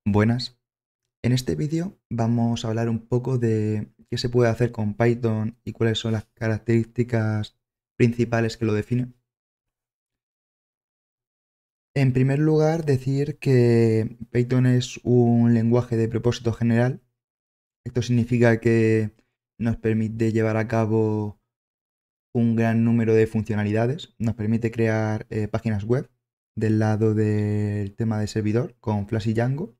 Buenas. En este vídeo vamos a hablar un poco de qué se puede hacer con Python y cuáles son las características principales que lo definen. En primer lugar, decir que Python es un lenguaje de propósito general. Esto significa que nos permite llevar a cabo un gran número de funcionalidades. Nos permite crear páginas web del lado del tema de servidor con Flash y Django.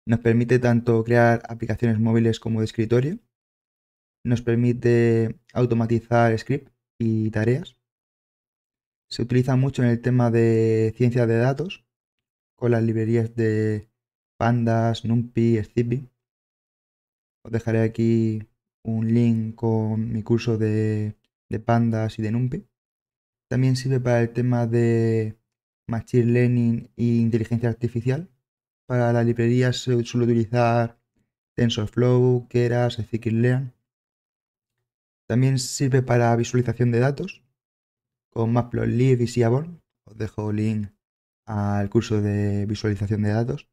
Nos permite tanto crear aplicaciones móviles como de escritorio. Nos permite automatizar scripts y tareas. Se utiliza mucho en el tema de ciencia de datos con las librerías de Pandas, NumPy, Scipy. Os dejaré aquí un link con mi curso de Pandas y de NumPy. También sirve para el tema de Machine Learning e inteligencia artificial. Para las librerías se suele utilizar TensorFlow, Keras, Scikit-learn. También sirve para visualización de datos con Matplotlib y Seaborn. Os dejo link al curso de visualización de datos.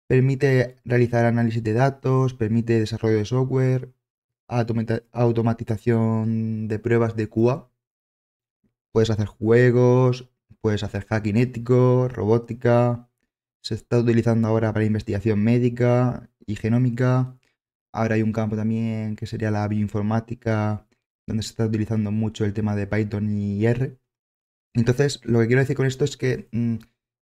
Permite realizar análisis de datos, permite desarrollo de software, automatización de pruebas de QA. Puedes hacer juegos, puedes hacer hacking ético, robótica. Se está utilizando ahora para investigación médica y genómica. Ahora hay un campo también que sería la bioinformática, donde se está utilizando mucho el tema de Python y R. Entonces, lo que quiero decir con esto es que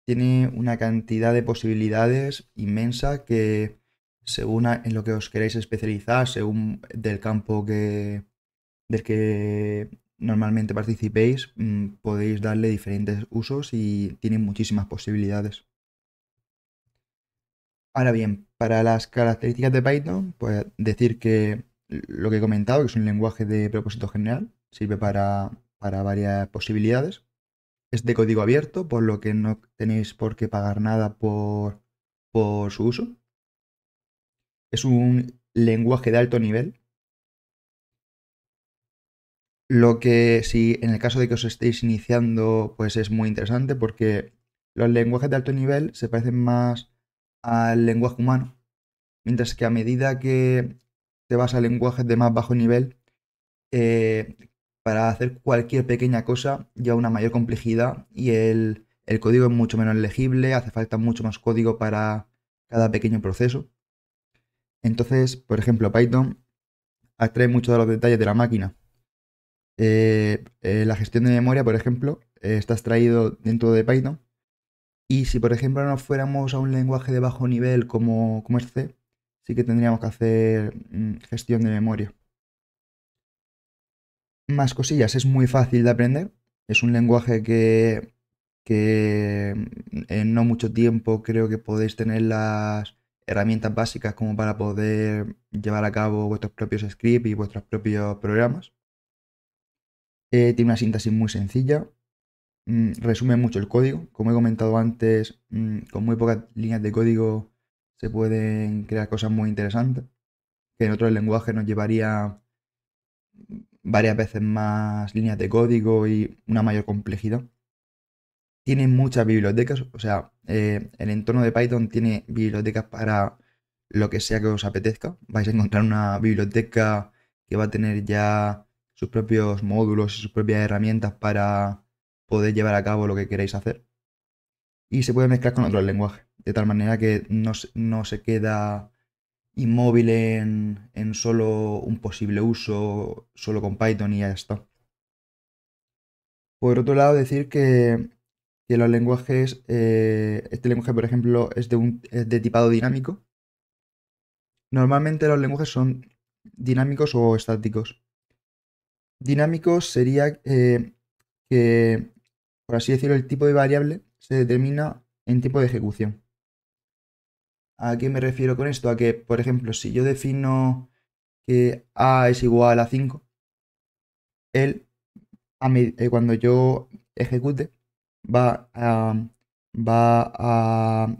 tiene una cantidad de posibilidades inmensa que según en lo que os queráis especializar, según del campo del que normalmente participéis, podéis darle diferentes usos y tiene muchísimas posibilidades. Ahora bien, para las características de Python, pues decir que lo que he comentado, que es un lenguaje de propósito general, sirve para varias posibilidades. Es de código abierto, por lo que no tenéis por qué pagar nada por su uso. Es un lenguaje de alto nivel, lo que si en el caso de que os estéis iniciando, pues es muy interesante porque los lenguajes de alto nivel se parecen más al lenguaje humano, mientras que a medida que te vas a lenguajes de más bajo nivel, eh, para hacer cualquier pequeña cosa lleva una mayor complejidad y el código es mucho menos legible, hace falta mucho más código para cada pequeño proceso. Entonces, por ejemplo, Python abstrae mucho de los detalles de la máquina. La gestión de memoria, por ejemplo, está extraído dentro de Python. Y si, por ejemplo, nos fuéramos a un lenguaje de bajo nivel como es C, sí que tendríamos que hacer gestión de memoria. Más cosillas, es muy fácil de aprender. Es un lenguaje que en no mucho tiempo creo que podéis tener las herramientas básicas como para poder llevar a cabo vuestros propios scripts y vuestros propios programas. Tiene una sintaxis muy sencilla, resume mucho el código. Como he comentado antes, con muy pocas líneas de código se pueden crear cosas muy interesantes, que en otros lenguajes nos llevaría varias veces más líneas de código y una mayor complejidad. Tiene muchas bibliotecas, o sea, el entorno de Python tiene bibliotecas para lo que sea que os apetezca. Vais a encontrar una biblioteca que va a tener ya sus propios módulos y sus propias herramientas para poder llevar a cabo lo que queréis hacer. Y se puede mezclar con otros lenguajes, de tal manera que no se queda inmóvil en solo un posible uso, solo con Python y ya está. Por otro lado, decir que los lenguajes, este lenguaje, por ejemplo, es de tipado dinámico. Normalmente los lenguajes son dinámicos o estáticos. Dinámicos sería que, por así decirlo, el tipo de variable se determina en tipo de ejecución. ¿A qué me refiero con esto? A que, por ejemplo, si yo defino que A es igual a 5, él, cuando yo ejecute, va a,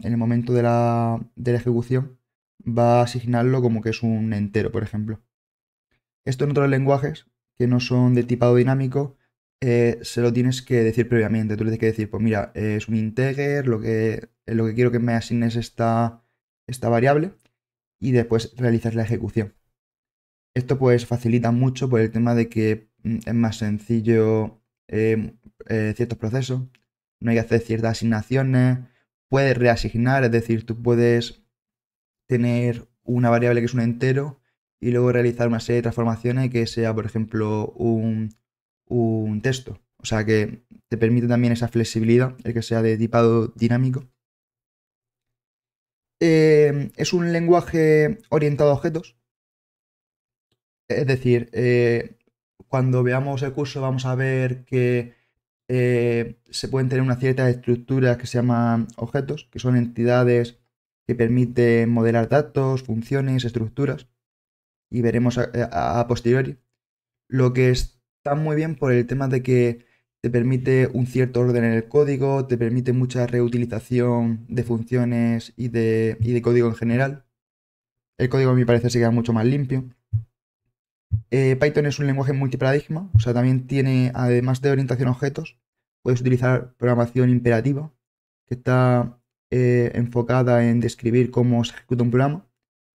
en el momento de la ejecución, va a asignarlo como que es un entero, por ejemplo. Esto en otros lenguajes que no son de tipado dinámico, se lo tienes que decir previamente. Tú le tienes que decir, pues mira, es un integer, lo que lo que quiero que me asignes esta variable y después realizas la ejecución. Esto pues facilita mucho por el tema de que es más sencillo ciertos procesos, no hay que hacer ciertas asignaciones, puedes reasignar, es decir, tú puedes tener una variable que es un entero y luego realizar una serie de transformaciones que sea, por ejemplo, un texto. O sea que te permite también esa flexibilidad, el que sea de tipado dinámico. Es un lenguaje orientado a objetos, es decir, cuando veamos el curso vamos a ver que se pueden tener una cierta estructuras que se llaman objetos, que son entidades que permiten modelar datos, funciones, estructuras, y veremos a posteriori. Lo que está muy bien por el tema de que te permite un cierto orden en el código, te permite mucha reutilización de funciones y de código en general. El código a mi parecer se queda mucho más limpio. Python es un lenguaje multiparadigma, o sea, también tiene, además de orientación a objetos, puedes utilizar programación imperativa, que está enfocada en describir cómo se ejecuta un programa,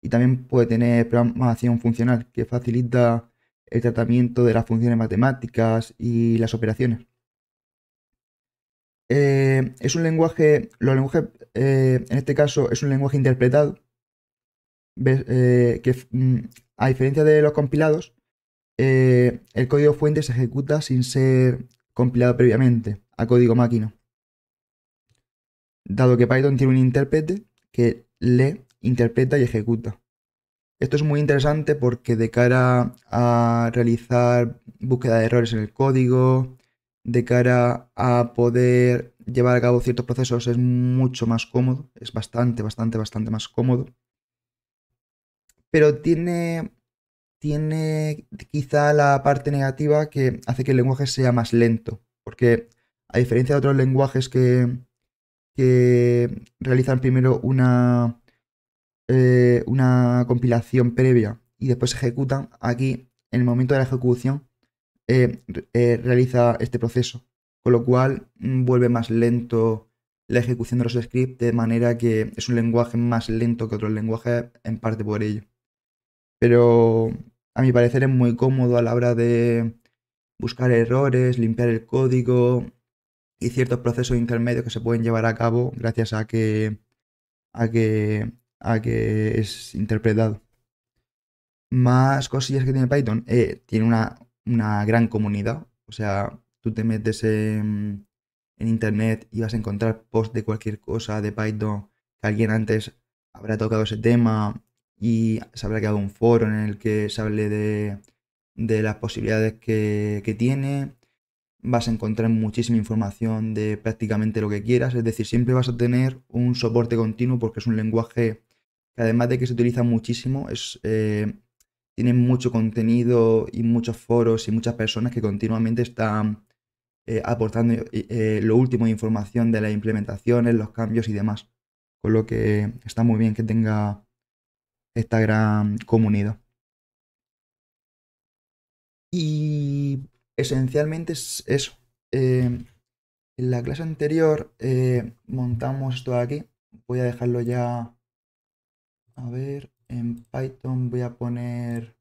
y también puede tener programación funcional, que facilita el tratamiento de las funciones matemáticas y las operaciones. Es un lenguaje, los lenguajes, en este caso, es un lenguaje interpretado, que a diferencia de los compilados, el código fuente se ejecuta sin ser compilado previamente a código máquina, dado que Python tiene un intérprete que lee, interpreta y ejecuta. Esto es muy interesante porque de cara a realizar búsqueda de errores en el código, de cara a poder llevar a cabo ciertos procesos es mucho más cómodo, es bastante más cómodo, pero tiene quizá la parte negativa que hace que el lenguaje sea más lento, porque a diferencia de otros lenguajes que realizan primero una compilación previa y después se ejecutan, aquí en el momento de la ejecución realiza este proceso, con lo cual vuelve más lento la ejecución de los scripts, de manera que es un lenguaje más lento que otros lenguajes en parte por ello. Pero a mi parecer es muy cómodo a la hora de buscar errores, limpiar el código y ciertos procesos intermedios que se pueden llevar a cabo gracias a que, a que es interpretado. Más cosillas que tiene Python. Tiene una gran comunidad. O sea, tú te metes en internet y vas a encontrar posts de cualquier cosa de Python que alguien antes habrá tocado ese tema y se habrá creado un foro en el que se hable de las posibilidades que tiene. Vas a encontrar muchísima información de prácticamente lo que quieras. Es decir, siempre vas a tener un soporte continuo porque es un lenguaje que además de que se utiliza muchísimo, tiene mucho contenido y muchos foros y muchas personas que continuamente están aportando lo último de información de las implementaciones, los cambios y demás. Con lo que está muy bien que tenga esta gran comunidad. Y esencialmente es eso. En la clase anterior montamos esto de aquí. Voy a dejarlo ya. A ver, en Python voy a poner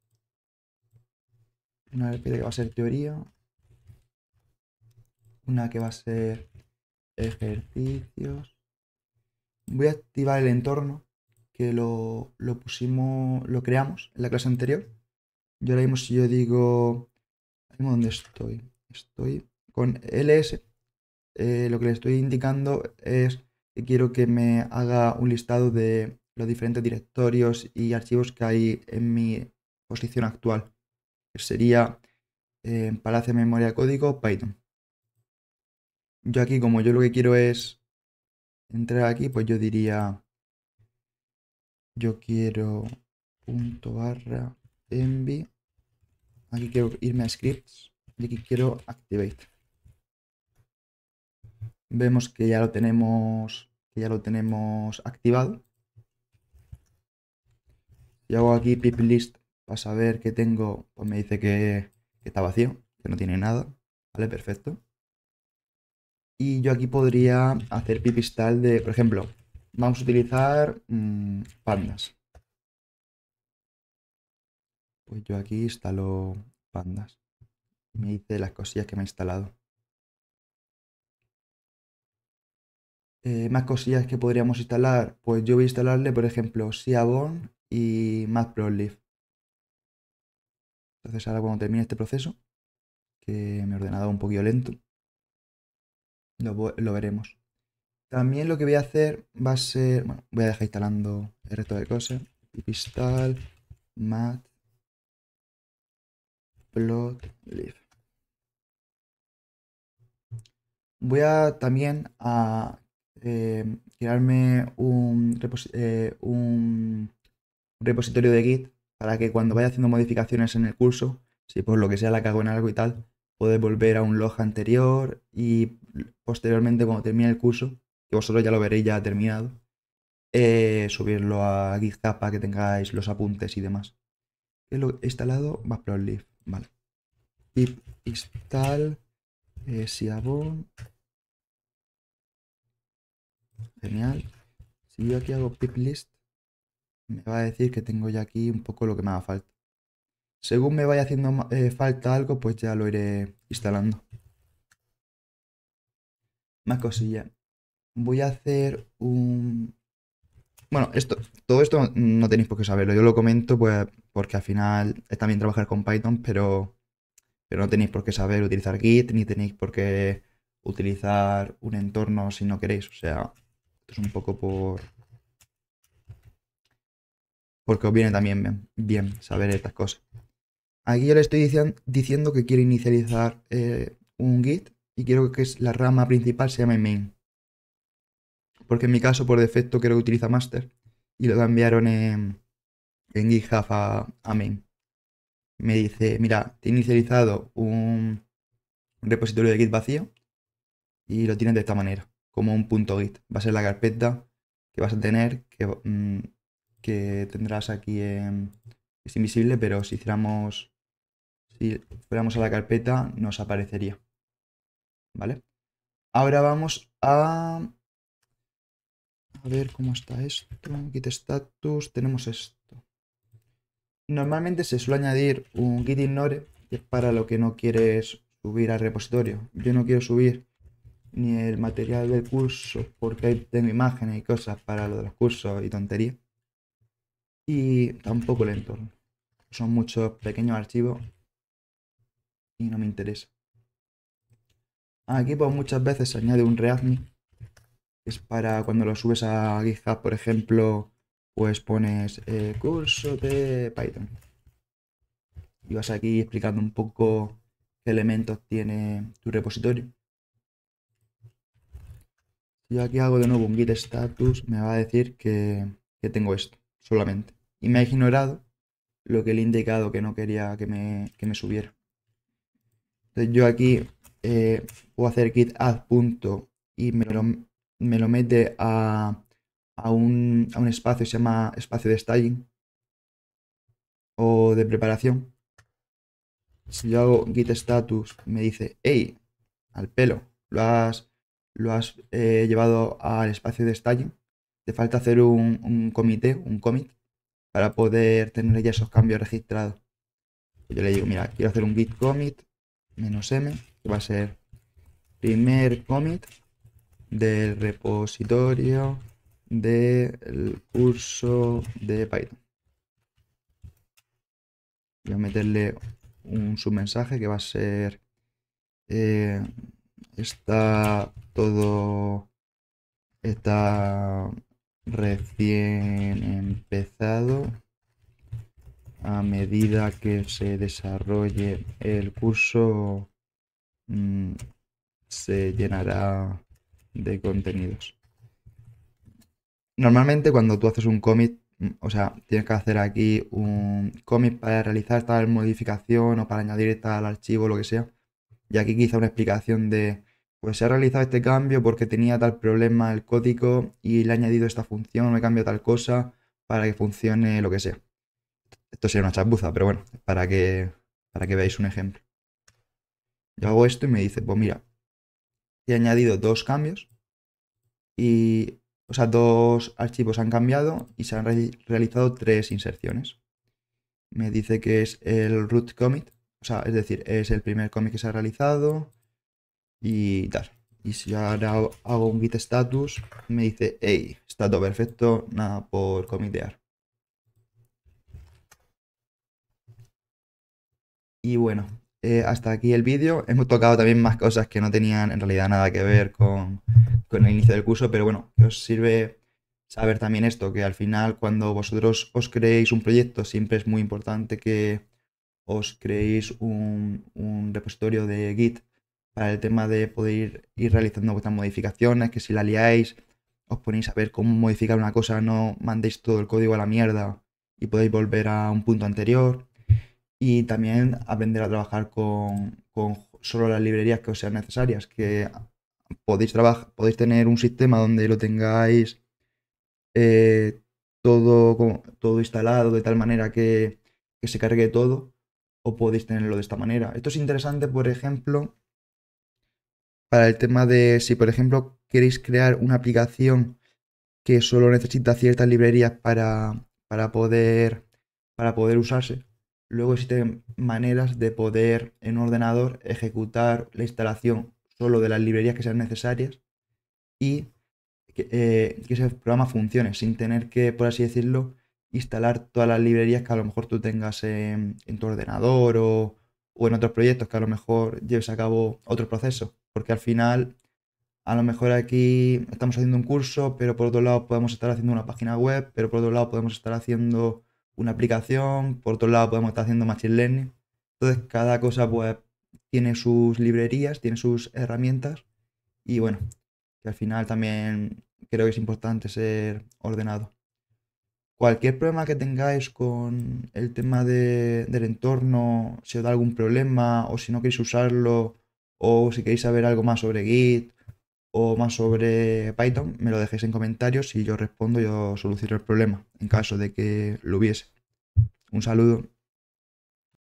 una que va a ser teoría, una que va a ser ejercicios. Voy a activar el entorno que lo pusimos, lo creamos en la clase anterior. Yo ahora mismo si yo digo, ahora mismo ¿dónde estoy? Estoy con ls. Lo que le estoy indicando es que quiero que me haga un listado de los diferentes directorios y archivos que hay en mi posición actual, que sería Palacio de Memoria Código Python. Yo aquí, como yo lo que quiero es entrar aquí, pues yo diría, yo quiero punto barra env, aquí quiero irme a scripts y aquí quiero activate. Vemos que ya lo tenemos activado. Y hago aquí pip list para saber que tengo, pues me dice que está vacío, que no tiene nada. Vale, perfecto. Y yo aquí podría hacer pip install de, por ejemplo, vamos a utilizar pandas. Pues yo aquí instalo pandas. Me dice las cosillas que me ha instalado. Más cosillas que podríamos instalar. Pues yo voy a instalarle, por ejemplo, Seaborn y Matplotlib. Entonces ahora cuando termine este proceso, que mi ordenador es un poquito lento, lo veremos. También lo que voy a hacer va a ser, bueno, voy a dejar instalando el resto de cosas. Pip install, Matplotlib. Voy a también a crearme un repositorio de Git para que cuando vaya haciendo modificaciones en el curso, si por lo que sea la cago en algo y tal, puedes volver a un log anterior y posteriormente cuando termine el curso, que vosotros ya lo veréis ya terminado, subirlo a GitHub para que tengáis los apuntes y demás. Lo he instalado Matplotlib, vale. Pip install Seaborn. Genial. Si yo aquí hago pip list, me va a decir que tengo ya aquí un poco lo que me haga falta. Según me vaya haciendo falta algo, pues ya lo iré instalando. Más cosillas. Voy a hacer un... Bueno, todo esto no tenéis por qué saberlo. Yo lo comento pues porque al final está bien trabajar con Python, pero no tenéis por qué saber utilizar Git, ni tenéis por qué utilizar un entorno si no queréis. O sea, esto es un poco porque os viene también bien saber estas cosas. Aquí yo le estoy diciendo que quiero inicializar un Git y quiero que la rama principal se llame main. Porque en mi caso, por defecto, creo que utiliza master y lo cambiaron en GitHub a main. Me dice, mira, te he inicializado un repositorio de Git vacío y lo tienes de esta manera, como un punto .git. Va a ser la carpeta que vas a tener, que tendrás aquí es invisible, pero si fuéramos a la carpeta nos aparecería. ¿Vale? Ahora vamos a ver cómo está esto. Git status, tenemos esto. Normalmente se suele añadir un git ignore, que es para lo que no quieres subir al repositorio. Yo no quiero subir ni el material del curso porque ahí tengo imágenes y cosas para lo de los cursos y tonterías. Y tampoco el entorno. Son muchos pequeños archivos y no me interesa. Aquí pues muchas veces se añade un readme, que es para cuando lo subes a GitHub, por ejemplo, pues pones curso de Python. Y vas aquí explicando un poco qué elementos tiene tu repositorio. Si yo aquí hago de nuevo un git status, me va a decir que tengo esto solamente. Y me ha ignorado lo que le he indicado que no quería que me subiera. Entonces yo aquí puedo hacer git add punto y me lo mete a un espacio que se llama espacio de staging o de preparación. Si yo hago git status, me dice, hey, al pelo, lo has llevado al espacio de staging. Te falta hacer un comité, un commit, para poder tener ya esos cambios registrados. Yo le digo, mira, quiero hacer un git commit -m, que va a ser primer commit del repositorio del curso de Python. Voy a meterle un submensaje que va a ser está todo está recién empezado. A medida que se desarrolle el curso se llenará de contenidos. Normalmente cuando tú haces un commit, o sea, tienes que hacer aquí un commit para realizar tal modificación o para añadir tal archivo, lo que sea. Y aquí quizá una explicación de, pues se ha realizado este cambio porque tenía tal problema el código y le he añadido esta función o he cambiado tal cosa para que funcione lo que sea. Esto sería una chapuza, pero bueno, para que veáis un ejemplo. Yo hago esto y me dice, pues mira, he añadido dos cambios y, o sea, dos archivos han cambiado y se han realizado tres inserciones. Me dice que es el root commit, o sea, es decir, es el primer commit que se ha realizado y tal. Y si ahora hago un git status, me dice, hey, está todo perfecto, nada por comitear. Y bueno, hasta aquí el vídeo. Hemos tocado también más cosas que no tenían en realidad nada que ver con el inicio del curso, pero bueno, que os sirve saber también esto, que al final cuando vosotros os creéis un proyecto siempre es muy importante que os creéis un repositorio de Git para el tema de poder ir realizando vuestras modificaciones, que si la liáis, os ponéis a ver cómo modificar una cosa, no mandéis todo el código a la mierda y podéis volver a un punto anterior. Y también aprender a trabajar con solo las librerías que os sean necesarias, que podéis tener un sistema donde lo tengáis eh, todo instalado de tal manera que se cargue todo, o podéis tenerlo de esta manera. Esto es interesante, por ejemplo, para el tema de si, por ejemplo, queréis crear una aplicación que solo necesita ciertas librerías para poder usarse. Luego existen maneras de poder en un ordenador ejecutar la instalación solo de las librerías que sean necesarias y que ese programa funcione sin tener que, por así decirlo, instalar todas las librerías que a lo mejor tú tengas en tu ordenador o en otros proyectos que a lo mejor lleves a cabo otro proceso. Porque al final, a lo mejor aquí estamos haciendo un curso, pero por otro lado podemos estar haciendo una página web, pero por otro lado podemos estar haciendo una aplicación, por otro lado podemos estar haciendo machine learning. Entonces, cada cosa pues tiene sus librerías, tiene sus herramientas y bueno, que al final también creo que es importante ser ordenado. Cualquier problema que tengáis con el tema del entorno, si os da algún problema o si no queréis usarlo o si queréis saber algo más sobre Git o más sobre Python, me lo dejéis en comentarios y yo respondo y os soluciono el problema en caso de que lo hubiese. Un saludo.